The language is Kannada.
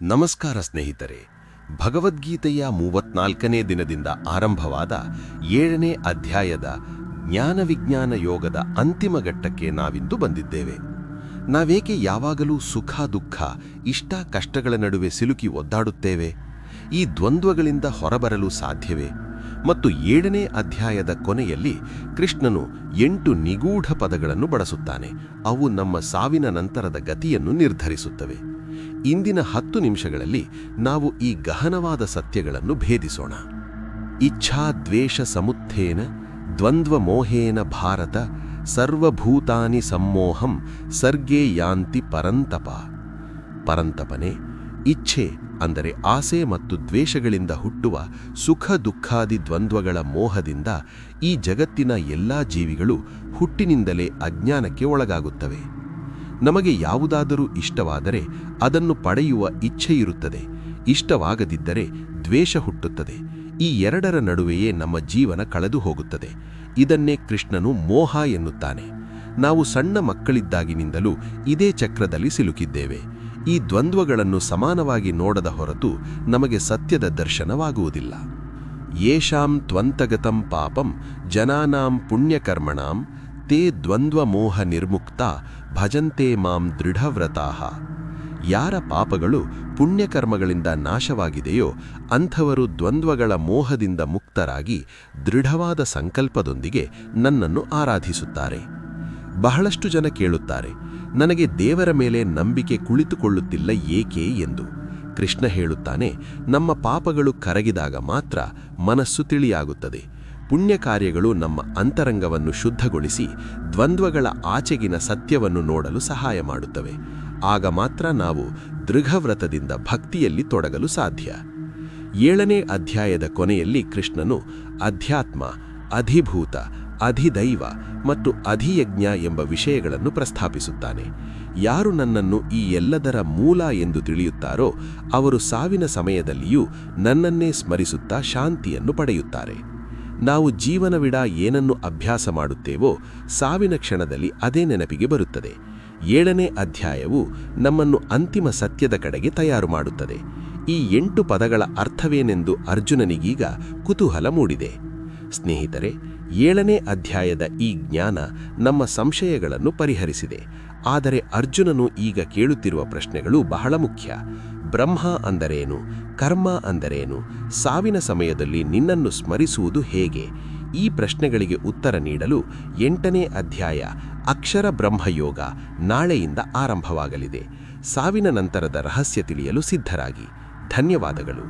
ನಮಸ್ಕಾರ ಸ್ನೇಹಿತರೆ. ಭಗವದ್ಗೀತೆಯ 34ನೇ ದಿನದಿಂದ ಆರಂಭವಾದ 7ನೇ ಅಧ್ಯಾಯದ ಜ್ಞಾನವಿಜ್ಞಾನ ಯೋಗದ ಅಂತಿಮ ಘಟ್ಟಕ್ಕೆ ನಾವಿಂದು ಬಂದಿದ್ದೇವೆ. ನಾವೇಕೆ ಯಾವಾಗಲೂ ಸುಖ ದುಃಖ ಇಷ್ಟ ಕಷ್ಟಗಳ ನಡುವೆ ಸಿಲುಕಿ ಒದ್ದಾಡುತ್ತೇವೆ? ಈ ದ್ವಂದ್ವಗಳಿಂದ ಹೊರಬರಲು ಸಾಧ್ಯವೇ? ಮತ್ತು 7ನೇ ಅಧ್ಯಾಯದ ಕೊನೆಯಲ್ಲಿ ಕೃಷ್ಣನು 8 ನಿಗೂಢ ಪದಗಳನ್ನು ಬಳಸುತ್ತಾನೆ. ಅವು ನಮ್ಮ ಸಾವಿನ ನಂತರದ ಗತಿಯನ್ನು ನಿರ್ಧರಿಸುತ್ತವೆ. ಇಂದಿನ 10 ನಿಮಿಷಗಳಲ್ಲಿ ನಾವು ಈ ಗಹನವಾದ ಸತ್ಯಗಳನ್ನು ಭೇದಿಸೋಣ. ಇಚ್ಛಾ ದ್ವೇಷ ಸಮುತ್ಥೇನ ದ್ವಂದ್ವ ಮೋಹೇನ ಭಾರತ ಸರ್ವಭೂತಾನಿ ಸಮ್ಮೋಹಂ ಸರ್ಗೇ ಯಾಂತಿ ಪರಂತಪ. ಪರಂತಪನೆ, ಇಚ್ಛೆ ಅಂದರೆ ಆಸೆ ಮತ್ತು ದ್ವೇಷಗಳಿಂದ ಹುಟ್ಟುವ ಸುಖ ದುಃಖಾದಿ ದ್ವಂದ್ವಗಳ ಮೋಹದಿಂದ ಈ ಜಗತ್ತಿನ ಎಲ್ಲಾ ಜೀವಿಗಳು ಹುಟ್ಟಿನಿಂದಲೇ ಅಜ್ಞಾನಕ್ಕೆ ಒಳಗಾಗುತ್ತವೆ. ನಮಗೆ ಯಾವುದಾದರೂ ಇಷ್ಟವಾದರೆ ಅದನ್ನು ಪಡೆಯುವ ಇಚ್ಛೆಯಿರುತ್ತದೆ, ಇಷ್ಟವಾಗದಿದ್ದರೆ ದ್ವೇಷ ಹುಟ್ಟುತ್ತದೆ. ಈ ಎರಡರ ನಡುವೆಯೇ ನಮ್ಮ ಜೀವನ ಕಳೆದು ಹೋಗುತ್ತದೆ. ಇದನ್ನೇ ಕೃಷ್ಣನು ಮೋಹ ಎನ್ನುತ್ತಾನೆ. ನಾವು ಸಣ್ಣ ಮಕ್ಕಳಿದ್ದಾಗಿನಿಂದಲೂ ಇದೇ ಚಕ್ರದಲ್ಲಿ ಸಿಲುಕಿದ್ದೇವೆ. ಈ ದ್ವಂದ್ವಗಳನ್ನು ಸಮಾನವಾಗಿ ನೋಡದ ಹೊರತು ನಮಗೆ ಸತ್ಯದ ದರ್ಶನವಾಗುವುದಿಲ್ಲ. ಯೇಷಾಂ ತ್ವಂತಗತಂ ಪಾಪಂ ಜನಾನಾಂ ಪುಣ್ಯಕರ್ಮಣಾಂ ತೇ ದ್ವಂದ್ವ ಮೋಹ ನಿರ್ಮುಕ್ತ ಭಜಂತೆ ಮಾಂ ದೃಢವ್ರತಾಃ. ಯಾರ ಪಾಪಗಳು ಪುಣ್ಯಕರ್ಮಗಳಿಂದ ನಾಶವಾಗಿದೆಯೋ ಅಂಥವರು ದ್ವಂದ್ವಗಳ ಮೋಹದಿಂದ ಮುಕ್ತರಾಗಿ ದೃಢವಾದ ಸಂಕಲ್ಪದೊಂದಿಗೆ ನನ್ನನ್ನು ಆರಾಧಿಸುತ್ತಾರೆ. ಬಹಳಷ್ಟು ಜನ ಕೇಳುತ್ತಾರೆ, ನನಗೆ ದೇವರ ಮೇಲೆ ನಂಬಿಕೆ ಕುಳಿತುಕೊಳ್ಳುತ್ತಿಲ್ಲ ಏಕೆ ಎಂದು. ಕೃಷ್ಣ ಹೇಳುತ್ತಾನೆ, ನಮ್ಮ ಪಾಪಗಳು ಕರಗಿದಾಗ ಮಾತ್ರ ಮನಸ್ಸು ತಿಳಿಯಾಗುತ್ತದೆ. ಪುಣ್ಯ ಕಾರ್ಯಗಳು ನಮ್ಮ ಅಂತರಂಗವನ್ನು ಶುದ್ಧಗೊಳಿಸಿ ದ್ವಂದ್ವಗಳ ಆಚೆಗಿನ ಸತ್ಯವನ್ನು ನೋಡಲು ಸಹಾಯ ಮಾಡುತ್ತವೆ. ಆಗ ಮಾತ್ರ ನಾವು ದೃಢವ್ರತದಿಂದ ಭಕ್ತಿಯಲ್ಲಿ ತೊಡಗಲು ಸಾಧ್ಯ. 7ನೇ ಅಧ್ಯಾಯದ ಕೊನೆಯಲ್ಲಿ ಕೃಷ್ಣನು ಅಧ್ಯಾತ್ಮ, ಅಧಿಭೂತ, ಅಧಿದೈವ ಮತ್ತು ಅಧಿಯಜ್ಞ ಎಂಬ ವಿಷಯಗಳನ್ನು ಪ್ರಸ್ತಾಪಿಸುತ್ತಾನೆ. ಯಾರು ನನ್ನನ್ನು ಈ ಎಲ್ಲದರ ಮೂಲ ಎಂದು ತಿಳಿಯುತ್ತಾರೋ ಅವರು ಸಾವಿನ ಸಮಯದಲ್ಲಿಯೂ ನನ್ನನ್ನೇ ಸ್ಮರಿಸುತ್ತಾ ಶಾಂತಿಯನ್ನು ಪಡೆಯುತ್ತಾರೆ. ನಾವು ಜೀವನವಿಡ ಏನನ್ನು ಅಭ್ಯಾಸ ಮಾಡುತ್ತೇವೋ ಸಾವಿನ ಕ್ಷಣದಲ್ಲಿ ಅದೇ ನೆನಪಿಗೆ ಬರುತ್ತದೆ. 7ನೇ ಅಧ್ಯಾಯವು ನಮ್ಮನ್ನು ಅಂತಿಮ ಸತ್ಯದ ಕಡೆಗೆ ತಯಾರು ಮಾಡುತ್ತದೆ. ಈ 8 ಪದಗಳ ಅರ್ಥವೇನೆಂದು ಅರ್ಜುನನಿಗೀಗ ಕುತೂಹಲ ಮೂಡಿದೆ. ಸ್ನೇಹಿತರೆ, 7ನೇ ಅಧ್ಯಾಯದ ಈ ಜ್ಞಾನ ನಮ್ಮ ಸಂಶಯಗಳನ್ನು ಪರಿಹರಿಸಿದೆ. ಆದರೆ ಅರ್ಜುನನು ಈಗ ಕೇಳುತ್ತಿರುವ ಪ್ರಶ್ನೆಗಳು ಬಹಳ ಮುಖ್ಯ. ಬ್ರಹ್ಮ ಅಂದರೇನು? ಕರ್ಮ ಅಂದರೇನು? ಸಾವಿನ ಸಮಯದಲ್ಲಿ ನಿನ್ನನ್ನು ಸ್ಮರಿಸುವುದು ಹೇಗೆ? ಈ ಪ್ರಶ್ನೆಗಳಿಗೆ ಉತ್ತರ ನೀಡಲು 8ನೇ ಅಧ್ಯಾಯ ಅಕ್ಷರ ಬ್ರಹ್ಮಯೋಗ ನಾಳೆಯಿಂದ ಆರಂಭವಾಗಲಿದೆ. ಸಾವಿನ ನಂತರದ ರಹಸ್ಯ ತಿಳಿಯಲು ಸಿದ್ಧರಾಗಿ. ಧನ್ಯವಾದಗಳು.